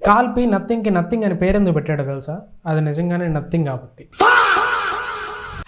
కాల్పి నథింగ్కి nothing అని పేరెందుకు పెట్టాడో తెలుసా? అది నిజంగానే నథింగ్ కాబట్టి.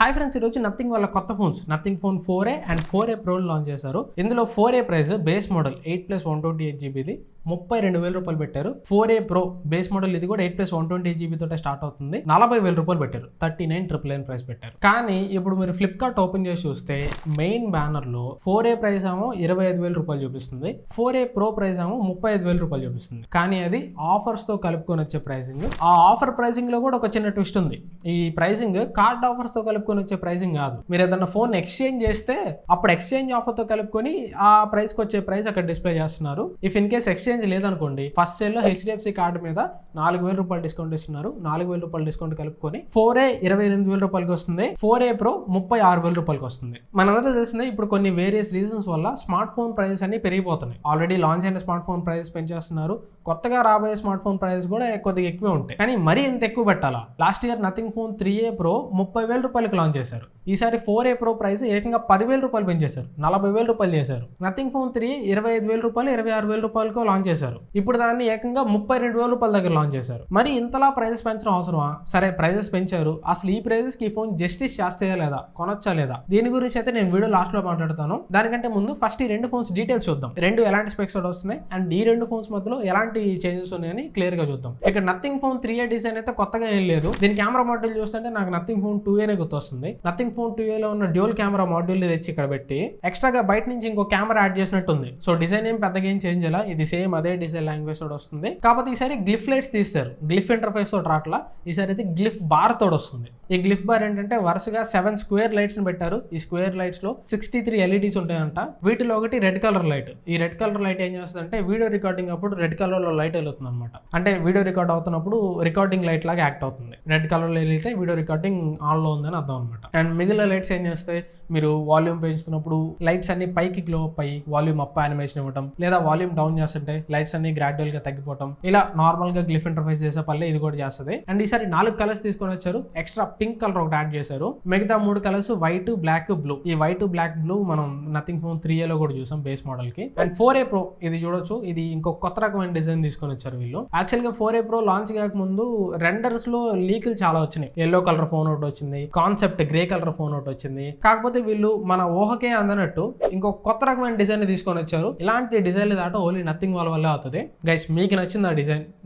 హాయ్ ఫ్రెండ్స్, ఈరోజు నథింగ్ వాళ్ళ కొత్త phones nothing phone 4A and 4A Pro launch చేశారు. ఇందులో 4A price base model 8+128GB 32,000 రూపాయలు పెట్టారు. 4A Pro బేస్ మోడల్ ఇది కూడా 8+128GB తోటే స్టార్ట్ అవుతుంది. 40,000 రూపాయలు పెట్టారు. 39,999 ప్రైస్ పెట్టారు. కానీ ఇప్పుడు మీరు ఫ్లిప్కార్ట్ ఓపెన్ చేసి చూస్తే మెయిన్ బ్యానర్ లో 4A ప్రైస్ ఏమో 25,000 రూపాయలు చూపిస్తుంది. 4A Pro ప్రైస్ ఏమో 35,000 రూపాయలు చూపిస్తుంది. కానీ అది ఆఫర్స్ తో కలుపుకొని వచ్చే ప్రైసింగ్. ఆ ఆఫర్ ప్రైసింగ్ లో కూడా ఒక చిన్న ట్విస్ట్ ఉంది. ఈ ప్రైసింగ్ కార్డ్ ఆఫర్స్ తో కలుపుకొని వచ్చే ప్రైసింగ్ కాదు. మీరు ఏదన్నా ఫోన్ ఎక్స్చేంజ్ చేస్తే అప్పుడు ఎక్స్చేంజ్ ఆఫర్ తో కలుపుకొని ఆ ప్రైస్ కి వచ్చే ప్రైస్ అక్కడ డిస్ప్లే చేస్తున్నారు. ఇఫ్ ఇన్ కేస్ ఎక్స్చేంజ్ లేదనుకోండి, ఫస్ట్ సేల్ లో HDFC కార్డు మీద 4,000 రూపాయలు డిస్కౌంట్ ఇస్తున్నారు. 4,000 రూపాయలు డిస్కౌంట్ కలుపుకొని 4A 28,000 రూపాయలకి వస్తుంది. 4A Pro 36,000 రూపాయలకి వస్తుంది. మనందరూ తెలిసిందే, ఇప్పుడు కొన్ని వేరియస్ రీజన్స్ వల్ల స్మార్ట్ ఫోన్ ప్రైజెస్ అన్ని పెరిగిపోతున్నాయి. ఆల్రెడీ లాంచ్ అయిన స్మార్ట్ ఫోన్ ప్రైజెస్ పెంచేస్తున్నారు. కొత్తగా రాబోయే స్మార్ట్ ఫోన్ ప్రైజెస్ కూడా కొద్దిగా ఎక్కువే ఉంటాయి. కానీ మరీ ఇంత ఎక్కువ పెట్టాలా? Last year nothing phone 3A Pro 30,000 రూపాయలకి లాంచ్ చేశారు. ఈసారి 4A Pro ప్రైస్ ఏకంగా 10,000 రూపాయలు పెంచేశారు. 40,000 రూపాయలు చేశారు. నథింగ్ ఫోన్ 3 25,000 రూపాయలు 26,000 రూపాయలకు లాంచ్ చేశారు. ఇప్పుడు దాన్ని ఏకంగా 32,000 రూపాయల దగ్గర లాంచ్ చేశారు. మరి ఇంతలా ప్రైజెస్ పెంచడం అవసరమా? సరే, ప్రైజెస్ పెంచారు. అసలు ఈ ప్రైజెస్ కి ఈ ఫోన్ జస్టిస్ చేస్తాయా లేదా, కొనొచ్చా లేదా, దీని గురించి అయితే నేను వీడియో లాస్ట్ లో మాట్లాడతాను. దానికంటే ముందు ఫస్ట్ ఈ రెండు ఫోన్స్ డీటెయిల్స్ చూద్దాం. రెండు ఎలాంటి స్పెక్స్ వస్తున్నాయి అండ్ ఈ రెండు ఫోన్స్ మధ్యలో ఎలాంటి చేంజెస్ ఉన్నాయని క్లియర్ గా చూద్దాం. ఇక్కడ నథింగ్ ఫోన్ 3A డిజైన్ అయితే కొత్తగా ఏం లేదు. దీని కెమెరా మాడ్యూల్ చూస్తుంటే నాకు నథింగ్ ఫోన్ 2A గుర్తొస్తుంది. నథింగ్ ఫోన్ 2A లో ఉన్న డ్యూయల్ కెమెరా మాడ్యూల్ తెచ్చి ఇక్కడ పెట్టి ఎక్స్ట్రాగా బయట నుంచి ఇంకో కెమెరా యాడ్ చేసినట్టు ఉంది. సో డిజైన్ ఏం పెద్దగా ఏం చేంజ్ అలా, ఇది సేమ్ అదే డిజైన్ లాంగ్వేజ్ తోడు వస్తుంది. కాకపోతే ఈసారి గ్లిఫ్ లైట్స్ తీస్తారు. గ్లిఫ్ ఇంటర్ఫేస్ తోటి రాట్లా, ఈసారి అయితే గ్లిఫ్ బార్ తోడు వస్తుంది. ఈ గ్లిఫ్ బార్ ఏంటంటే వరుసగా 7 స్క్వేర్ లైట్స్ ని పెట్టారు. ఈ స్క్వేర్ లైట్స్ లో 63 LEDs ఉంటాయంట. వీటిలో ఒకటి రెడ్ కలర్ లైట్. ఈ రెడ్ కలర్ లైట్ ఏం చేస్తుందంటే వీడియో రికార్డింగ్ అప్పుడు రెడ్ కలర్ లో లైట్ వెళ్తుంది అనమాట. అంటే వీడియో రికార్డ్ అవుతున్నప్పుడు రికార్డింగ్ లైట్ లాగా యాక్ట్ అవుతుంది. రెడ్ కలర్ లో వెళ్తే వీడియో రికార్డింగ్ ఆన్ లో ఉందని అర్థం అనమాట. అండ్ మిగిలిన లైట్స్ ఏం చేస్తాయి, మీరు వాల్యూమ్ పెంచుతున్నప్పుడు లైట్స్ అన్ని పైకి గ్లో అప్ అయ్యి వాల్యూమ్ అప్ యానిమేషన్ ఇవ్వడం, లేదా వాల్యూమ్ డౌన్ చేస్తుంటే లైట్స్ అన్ని గ్రాడ్యువల్ గా తగ్గిపోవడం, ఇలా నార్మల్ గా గ్లిఫ్ ఇంటర్ఫేస్ చేసే పల్లె ఇది కూడా చేస్తుంది. అండ్ ఈసారి 4 కలర్స్ తీసుకొని వచ్చారు. ఎక్స్ట్రా పింక్ కలర్ ఒకటి యాడ్ చేశారు. మిగతా 3 కలర్స్ వైట్, బ్లాక్, బ్లూ. ఈ వైట్, బ్లాక్, బ్లూ మనం నథింగ్ ఫోన్ 3A లో కూడా చూసాం బేస్ మోడల్ కి. అండ్ 4A Pro ఇది చూడొచ్చు. ఇది ఇంకో కొత్త రకమైన డిజైన్ తీసుకొని వచ్చారు వీళ్ళు. యాక్చువల్ గా 4A Pro లాంచ్ కాక ముందు రెండర్స్ లో లీకులు చాలా వచ్చినాయి. ఎల్లో కలర్ ఫోన్ ఒకటి వచ్చింది, కాన్సెప్ట్ గ్రే కలర్ ఫోన్ ఒకటి వచ్చింది. కాకపోతే వీళ్ళు మన ఊహకే అందనట్టు ఇంకో కొత్త రకమైన డిజైన్ తీసుకొని వచ్చారు. ఇలాంటి డిజైన్ దాట ఓన్లీ నథింగ్ వాళ్ళ వల్లే అవుతుంది. గైస్, మీకు నచ్చింది ఆ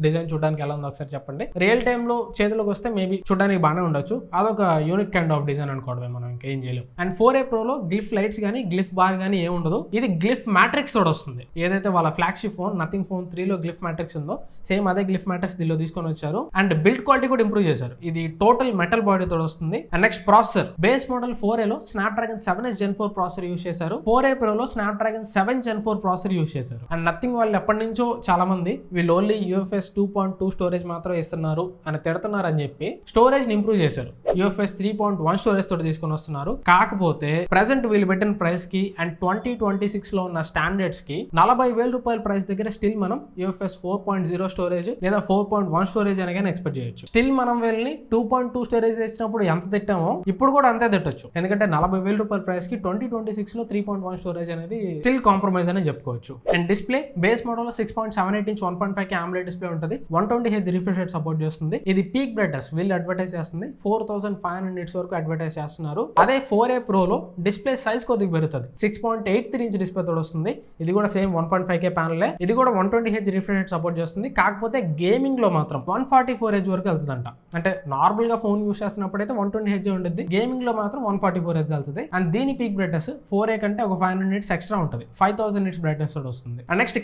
డిజైన్ చూడడానికి ఎలా ఉందో ఒకసారి చెప్పండి. రియల్ టైమ్ లో చేతిలోకి వస్తే మేబీ చూడడానికి బాగానే ఉండొచ్చు. అదొక యూనిక్ కైండ్ ఆఫ్ డిజైన్ అనుకోవడమే, మనం ఇంకేం చేయలేం. అండ్ 4A Pro లో గ్లిఫ్ లైట్స్ కానీ గ్లిఫ్ బార్ కానీ ఏం ఉండదు. ఇది గ్లిఫ్ మ్యాట్రిక్స్ తోడు వస్తుంది. ఏదైతే వాళ్ళ ఫ్లాగ్షిప్ ఫోన్ నథింగ్ ఫోన్ 3 లో గ్లిఫ్ మ్యాట్రిక్స్ ఉందో సేమ్ అదే గ్లిఫ్ మ్యాట్రిక్స్ దీనిలో తీసుకొని వచ్చారు. అండ్ బిల్డ్ క్వాలిటీ కూడా ఇంప్రూవ్ చేశారు. ఇది టోటల్ మెటల్ బాడీ తోడు వస్తుంది. And next processor base model 4A లో Snapdragon 7S Gen 4 processor use చేశారు. 4A Pro లో Snapdragon 7 Gen 4 ప్రాసెసర్ యూస్ చేశారు. అండ్ నథింగ్ వాళ్ళు ఎప్పటి నుంచో చాలా మంది వీళ్ళు ఓన్లీ UFS 2.2 స్టోరేజ్ మాత్రం ఇస్తున్నారు అని తిడుతున్నారు అని చెప్పి స్టోరేజ్ ని ఇంప్రూవ్ చేశారు. UFS 3.1 స్టోరేజ్ తోటి తీసుకొని వస్తున్నారు. కాకపోతే ప్రెసెంట్ వీళ్ళు పెట్టిన ప్రైస్ కి అండ్ 2026 లో ఉన్న స్టాండర్డ్స్ కి 40,000 రూపాయల ప్రైస్ దగ్గర స్టిల్ మనం UFS 4.0 స్టోరేజ్ లేదా 4.1 స్టోరేజ్ అనగానే ఎక్స్పెక్ట్ చేయొచ్చు. స్టిల్ మనం వీళ్ళని 2.2 స్టోరేజ్ తెచ్చినప్పుడు ఎంత తిట్టామో ఇప్పుడు కూడా అంతే తిట్టొచ్చు. ఎందుకంటే 40,000 రూపాయల ప్రైస్ కి 2026 లో 3.1 స్టోరేజ్ అనేది స్టిల్ కాంప్రమైజ్ అని చెప్పుకోవచ్చు. అండ్ డిస్ప్లే బేస్ మోడల్ లో 6.78 ఇంచ్ 1.5K AMOLED డిస్ప్లే ఉంటుంది. 120Hz రిఫ్రెష్ రేట్ సపోర్ట్ చేస్తుంది. ఇది పీక్ బ్రైట్నెస్ వీళ్ళు అడ్వర్టైజ్ చేస్తుంది. 4,500 nits వరకు అడ్వర్టైజ్ చేస్తున్నారు. అదే 4A Pro లో డిస్ప్లే సైజ్ కొద్దిగా పెరుగుతుంది. 6.83 ఇంచ్ డిస్ప్లే తోడు వస్తుంది. ఇది కూడా సేమ్ 1.5K ప్యానెల్. ఇది కూడా 120Hz రిఫ్రెష్ రేట్ సపోర్ట్ చేస్తుంది. కాకపోతే గేమింగ్ లో మాత్రం 144Hz వరకు వెళ్తుందంట. అంటే నార్మల్ గా ఫోన్ యూస్ చేస్తున్నప్పుడు అయితే 120Hz ఉంటుంది. గేమింగ్ లో మాత్రం 144Hz వెళ్తుంది. అండ్ దీని పీక్ బ్రైట్నెస్ 4A కంటే ఒక 500 nits ఎక్స్ట్రా ఉంటుంది. 5,000 nits బ్రైట్నెస్ తోడు వస్తుంది. అండ్ నెక్స్ట్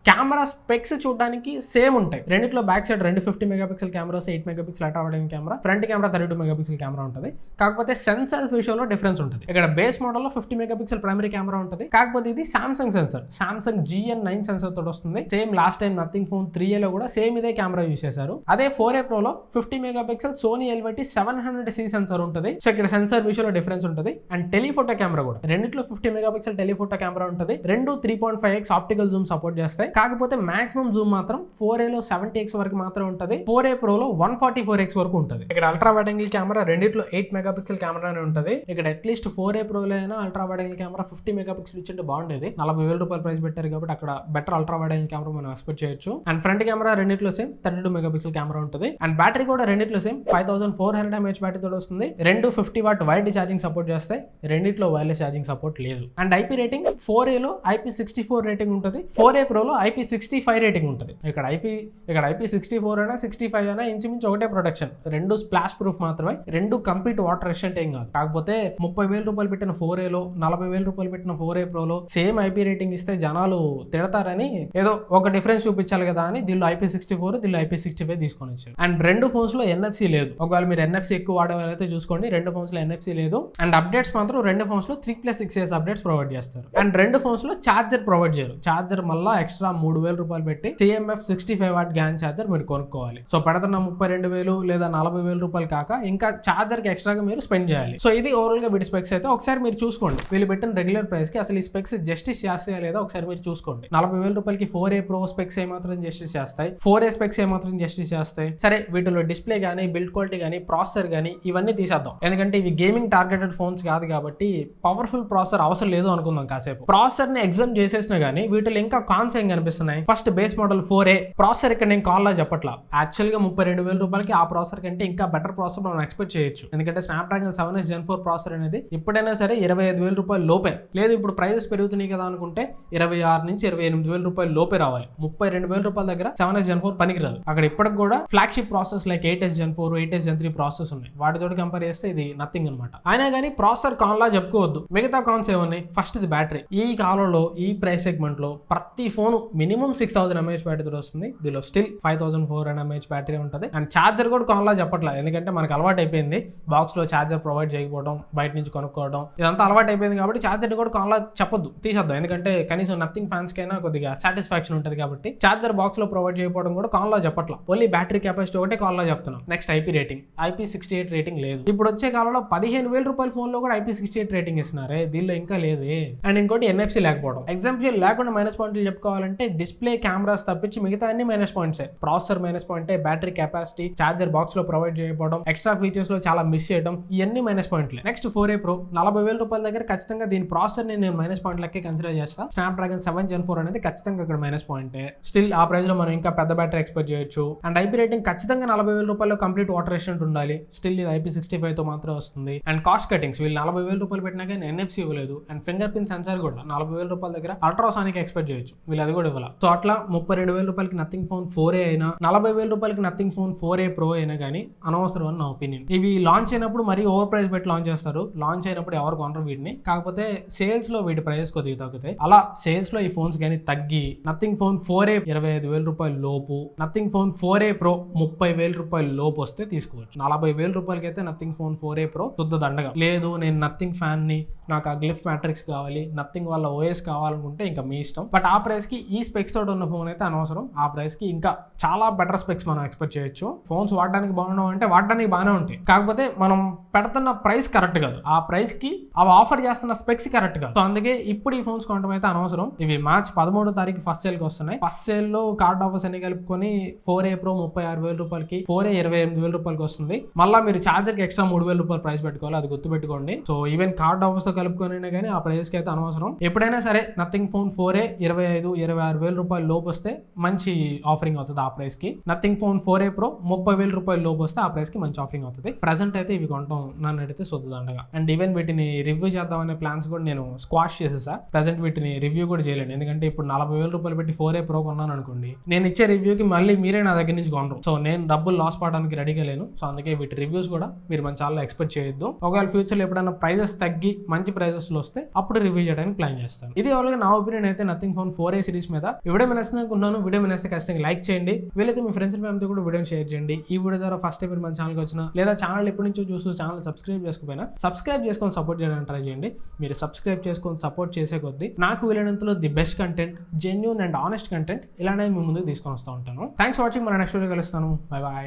కెమెరా స్పెక్స్ చూడడానికి సేమ్ ఉంటాయి. రెండిట్లో back side 50 megapixel cameras, 8 megapixel ultra wide camera, front camera 32 megapixel camera ఉంటుంది. కాకపోతే సెన్సర్స్ విషయంలో డిఫరెన్స్ ఉంటుంది. ఇక్కడ బేస్ మోడల్లో 50 మెగాపిక్సెల్ ప్రైమరీ కెమెరా ఉంటుంది. కాకపోతే ఇది Samsung sensor, Samsung GN9 sensor తోడు వస్తుంది. Same last time nothing phone 3A లో కూడా సేమ్ ఇదే కెమెరా యూస్ చేశారు. అదే 4A Pro లో 50 megapixel Sony LVT 700C sensor ఉంటుంది. సో ఇక్కడ సెన్సర్ విషయంలో డిఫరెన్స్ ఉంటుంది. అండ్ టెలిఫోటో కెమెరా కూడా రెండిట్లో 50 మెగాపిక్సెల్ టెలిఫోటో కెమెరా ఉంటుంది. రెండు 3.5x ఆప్టికల్ జూమ్ సపోర్ట్ చేస్తాయి. కాకపోతే మాక్సిమం జూమ్ మాత్రం 4A లో 70x వరకు మాత్రం ఉంటుంది. 4A Pro లో 144x వరకు ఉంటుంది. ఇక్కడ అల్ట్రా వైడ్ యాంగిల్ కెమెరా రెండిట్లో 8 మెగాపిక్సెల్ కెమెరానే ఉంటుంది. ఇక్కడ అట్లీస్ట్ 4A Pro అయినా ultra wide angle camera 50 megapixel ఇచ్చింటే బాగుండేది. 40,000 రూపాయలు ప్రైస్ పెట్టారు కాబట్టి అక్కడ better ultra wide angle camera మనం ఎక్స్పెక్ట్ చేయొచ్చు. అండ్ ఫ్రంట్ కెమెరా రెండిట్లో సేమ్ 32 మెగాపిక్సెల్ కెమెరా ఉంటుంది. అండ్ బ్యాటరీ కూడా రెండిట్లో సేమ్ 5400 mAh బ్యాటరీ తోటి వస్తుంది. రెండు 50 వాట్ వైడ్ ఛార్జింగ్ సపోర్ట్ చేస్తాయి. రెండిట్లో వైర్లెస్ ఛార్జింగ్ సపోర్ట్ లేదు. అండ్ IP రేటింగ్ 4A లో IP64 రేటింగ్ ఉంటుంది. 4A Pro లో IP65 రేటింగ్ ఉంటుంది. ఇక్కడ IP64 అయినా 65 అయినా ఇంచుమించు ఒకటే ప్రొటెక్షన్. రెండు స్ప్లాష్ ప్రూఫ్ మాత్రమే. రెండు కంప్లీట్ వాటర్ రెసిస్టెంట్ ఏం కాదు. కాకపోతే 30,000 రూపాయలు పెట్టిన 4A లో 40,000 రూపాయలు పెట్టిన 4A Pro లో సేమ్ IP రేటింగ్ ఇస్తే జనాలు తిడతారని ఏదో ఒక డిఫరెన్స్ చూపించాలి కదా అని దీనిలో IP64 దీనిలో IP65 తీసుకొని వచ్చారు. అండ్ రెండు ఫోన్స్ లో NFC లేదు. ఒకవేళ మీరు NFC ఎక్కువ వాడేవాళ్ళైతే చూసుకోండి. రెండు ఫోన్స్ లో NFC లేదు. అండ్ అప్డేట్స్ మాత్రం రెండు ఫోన్స్ లో 3+6 years అప్డేట్స్ ప్రొవైడ్ చేస్తారు. అండ్ రెండు ఫోన్స్ లో చార్జర్ ప్రొవైడ్ చేయరు. చార్జర్ మళ్ళీ ఎక్స్ట్రా 3,000 రూపాయలు పెట్టి CMF 65 వాట్ గ్యాన్ చార్జర్ మీరు కొనుక్కోవాలి. సో పెడుతున్న 32,000 లేదా 40,000 రూపాయలు కాక ఇంకా చార్జర్ కి ఎక్స్ట్రాగా మీరు స్పెండ్ చేయాలి. సో ఇది ఓవరాల్ గా వీటి స్పెక్స్ అయితే ఒకసారి మీరు చూసుకోండి. వీళ్ళు పెట్టిన రెగ్యులర్ ప్రైస్ కి అసలు ఈ స్పెక్స్ జస్టిస్ చేస్తాయా లేదా ఒకసారి మీరు చూసుకోండి. 40,000 రూపాయలకి 4A Pro స్పెక్స్ ఏమాత్రం జస్టిస్ చేస్తాయి, 4A స్పెక్స్ ఏమాత్రం జస్టిస్ చేస్తాయి. సరే వీటిలో డిస్ప్లే గానీ బిల్డ్ క్వాలిటీ గానీ ప్రాసెసర్ గానీ ఇవన్నీ తీసేద్దాం. ఎందుకంటే ఇవి గేమింగ్ టార్గెటెడ్ ఫోన్స్ కాదు కాబట్టి పవర్ఫుల్ ప్రాసెసర్ అవసరం లేదు అనుకుందాం కాసేపు. ప్రాసెసర్ ని ఎగ్జామ్ చేసేసినా గానీ వీటిలో ఇంకా కాన్స్ ఏం కనిపిస్తున్నాయి. First base model 4A processor ఇక్కడ నేను కాల్ లా చెప్పట్లా. యాక్చువల్ గా 32,000 రూపాయలకి ఆ ప్రాసెసర్ కంటే ఇంకా బెటర్ ప్రాసెసర్ మనం ఎక్స్పెక్ట్ చేయొచ్చు. ఎందుకంటే స్నాప్డ్రాగన్ 7S Gen 4 ప్రాసెసర్ అనేది ఇప్పుడైనా సరే 25,000 రూపాయలు లోపే. లేదు ఇప్పుడు ప్రైజెస్ పెరుగుతున్నాయి కదా అనుకుంటే 26 నుంచి 28,000 రూపాయలు లోపే రావాలి. 32,000 రూపాయల దగ్గర 7S Gen 4 పనికిరాదు. అక్కడ ఇప్పటికి కూడా flagship process like 8S Gen 4 8S Gen 3 process ఉన్నాయి. వాటితో కంపేర్ చేస్తే ఇది నథింగ్ అనమాట. అయినా కానీ ప్రాసెసర్ కాన్ లా చెప్పుకోవద్దు. మిగతా కాన్స్ ఏమన్నాయి. ఫస్ట్ ఇది బ్యాటరీ. ఈ కాలంలో ఈ ప్రైస్ సెగ్మెంట్ లో ప్రతి ఫోన్ మినిమం 6,000 mAh బ్యాటరీ వస్తుంది. దీనిలో స్టిల్ 5,400 mAh బ్యాటరీ ఉంటుంది. అండ్ ఛార్జర్ కూడా కాన్ లా చెప్పట్లా. ఎందుకంటే మనకు అలవాటు అయిపోయింది బాక్స్ లో ఛార్జర్ ప్రొవైడ్ చేయకపోవడం, బయట నుంచి కొనుక్కోవడం ఇదంతా అలవాటు అయిపోయింది కాబట్టి ఛార్జర్ కూడా కాన్ లా చెప్పొద్దు, తీసేద్దాం. ఎందుకంటే కనీసం నథింగ్ ఫ్యాన్స్ కైనా కొద్దిగా సాటిస్ఫాక్షన్ ఉంటుంది కాబట్టి ఛార్జర్ బాక్స్ లో ప్రొవైడ్ చేయకపోవడం కూడా కాన్ లా చెప్పట్లా. ఓన్లీ బ్యాటరీ కెపాసిటీ ఒకటే కాన్ లా చెప్తున్నాం. Next IP rating IP68 rating లేదు. ఇప్పుడు వచ్చే కాలంలో 15,000 రూపాయల ఫోన్ లో కూడా IP68 రేటింగ్ ఇస్తున్నారే, దీనిలో ఇంకా లేదు. అండ్ ఇంకోటి NFC లేకపోవడం. ఎగ్జాంపుల్ లేకుండా మైనస్ పాయింట్లు చెప్పుకోవాలంటే డిస్ప్లే కెమెరాస్ తప్పించి మిగతా అన్ని మైనస్ పాయింట్సే. ప్రాసెసర్ మైనస్ పాయింటే, బ్యాటరీ కెపాసిటీ, ఛార్జర్ బాక్స్ లో ప్రొవైడ్ చేయకపోవడం, ఎక్స్ట్రా ఫీచర్స్ లో చాలా మిస్ చేయడం, ఇవన్నీ మైనస్ పాయింట్లే. నెక్స్ట్ 4A Pro 40,000 రూపాయల దగ్గర ఖచ్చితంగా దీని ప్రాసెసర్ ని నేను మైనస్ పాయింట్ లెక్కే కన్సిడర్ చేస్తా. స్నాప్డ్రాగన్ 7 Gen 4 అనేది ఖచ్చితంగా ఇక్కడ మైనస్ పాయింటే. స్టిల్ ఆ ప్రైస్ లో మనం ఇంకా పెద్ద బ్యాటరీ ఎక్స్పెక్ట్ చేయొచ్చు. అండ్ IP రేటింగ్ ఖచ్చితంగా 40,000 రూపాయలు కంప్లీట్ వాటర్ రెసిస్టెంట్ ఉండాలి. స్టిల్ ఇది IP65 తో మాత్రమే వస్తుంది. అండ్ కాస్ట్ కటింగ్స్ వీళ్ళు 40,000 రూపాయలు పెట్టినా కానీ NFC ఇవ్వలేదు. అండ్ ఫింగర్ ప్రింట్ సెన్సార్ కూడా 40,000 రూపాయల దగ్గర అల్ట్రాసానిక్ ఎక్స్పెక్ట్ చేయొచ్చు, వీళ్ళు అది కూడా ఇవ్వాలి. సో అట్లా 32,000 రూపాయలకి నథింగ్ ఫోన్ 4A అయినా 40,000 రూపాయలకి నథింగ్ ఫోన్ 4A Pro అయినా కానీ అనవసరం అని నా ఒపీనియన్. ఇవి లాంచ్ అయినప్పుడు మరీ ఓవర్ ప్రైస్ పెట్టి లాంచ్ చేస్తారు. లాంచ్ అయినప్పుడు ఎవరు కొనరు వీటిని. కాకపోతే సేల్స్ లో వీటి ప్రైజెస్ కొద్దిగా తగ్గుతాయి. అలా సేల్స్ లో ఈ ఫోన్స్ కానీ తగ్గి నథింగ్ ఫోన్ 4A 25,000 రూపాయల లోపు, నథింగ్ ఫోన్ 4A Pro 30,000 రూపాయల లోపు వస్తే తీసుకోవచ్చు. 40,000 రూపాయలకి అయితే నథింగ్ ఫోన్ 4A Pro శుద్ధ దండగా. లేదు నేను నథింగ్ ఫ్యాన్ ని, నాకు ఆ గ్లిఫ్ మ్యాట్రిక్స్ కావాలి, నథింగ్ వాళ్ళ OS కావాలనుకుంటే ఇంకా మీ ఇష్టం. బట్ ఆ ప్రైస్ కి ఈ స్పెక్స్ తోటి ఉన్న ఫోన్ అయితే అనవసరం. ఆ ప్రైస్ కి ఇంకా చాలా బెటర్ స్పెక్స్ మనం ఎక్స్పెక్ట్ చేయొచ్చు. ఫోన్స్ వాడడానికి బాగున్నావు అంటే వాడడానికి బాగానే ఉంటాయి. కాకపోతే మనం పెడుతున్న ప్రైస్ కరెక్ట్ కాదు. ఆ ప్రైస్ కి అవి ఆఫర్ చేస్తున్న స్పెక్స్ కరెక్ట్ కాదు. సో అందుకే ఇప్పుడు ఈ ఫోన్స్ కొనడం అయితే అనవసరం. ఇవి మార్చ్ 13వ తారీఖు ఫస్ట్ సేల్ కి వస్తున్నాయి. ఫస్ట్ సేల్ లో కార్డ్ ఆఫర్స్ అన్ని కలుపుకొని 4A Pro 36,000 రూపాయలకి, 4A 28,000 రూపాయలకి వస్తుంది. మళ్ళీ మీరు ఛార్జర్ కి ఎక్స్ట్రా 3,000 రూపాయలు ప్రైస్ పెట్టుకోవాలి, అది గుర్తుపెట్టుకోండి. సో ఈవెన్ కార్డ్ ఆఫర్స్ తో కలుపుకొని కానీ ఆ ప్రైస్ కి అయితే అనవసరం. ఎప్పుడైనా సరే నథింగ్ ఫోన్ 4A 25,000-26,000 రూపాయల లోపు వస్తే మంచి ఆఫరింగ్ అవుతుంది ఆ ప్రైస్ కి. నథింగ్ ఫోన్ 4A Pro 30,000 రూపాయల లోపు వస్తే ఆ ప్రైస్ కి మంచి ఆఫరింగ్ అవుతుంది. ప్రెసెంట్ అయితే ఇవి కొనడం నన్ను అడిగితే సొద్దుదండగా. అండ్ ఈవెన్ వీటిని రివ్యూ చేద్దామనే ప్లాన్స్ కూడా నేను స్క్వాష్ చేసేసా. ప్రెసెంట్ వీటిని రివ్యూ కూడా చేయలేను. ఎందుకంటే ఇప్పుడు 40,000 రూపాయలు పెట్టి 4A Pro కొన్నాను అనుకోండి, నేను ఇచ్చే రివ్యూకి మళ్ళీ మీరే నా దగ్గర నుంచి కొనరు. సో నేను డబ్బులు లాస్ పడడానికి రెడీగా లేను. సో అందుకే వీటి రివ్యూస్ కూడా మీరు మన ఛానల్లో ఎక్స్పెక్ట్ చేయొద్దు. ఒకవేళ ఫ్యూచర్ లో ఎప్పుడైనా ప్రైజెస్ తగ్గి మంచి ప్రైజెస్ లో వస్తే అప్పుడు రివ్యూ చేయడానికి ప్లాన్ చేస్తాను. ఇది ఓవరాల్గా నా ఒపీనియన్ అయితే నథింగ్ ఫోన్ 4A సిరీస్ మీద. ఈ వీడియో మీరు నచ్చింది అనుకుంటున్నాను. వీడియో మీరు నచ్చితే ఖచ్చితంగా లైక్ చేయండి. వీలైతే మీ ఫ్రెండ్స్ ఫ్యామిలీతో కూడా వీడియోని షేర్ చేయండి. ఈ వీడియో ద్వారా ఫస్ట్ టైం మీరు మన ఛానల్కి వచ్చినా లేదా ఛానల్ ఎప్పటి నుంచో చూస్తూ ఛానల్ సబ్స్క్రైబ్ చేసుకోకపోయినా సబ్స్క్రైబ్ చేసుకొని సపోర్ట్ చేయడానికి ట్రై చేయండి. మీరు సబ్స్క్రైబ్ చేసుకొని సపోర్ట్ చేసే కొద్దీ నాకు వీలైనంతలో the best content, genuine and honest content ఇలానే మీ ముందుకు తీసుకొని వస్తూ ఉంటాను. Thanks for watching. మన నెక్స్ట్ వీడియో కలుస్తాను. Bye bye.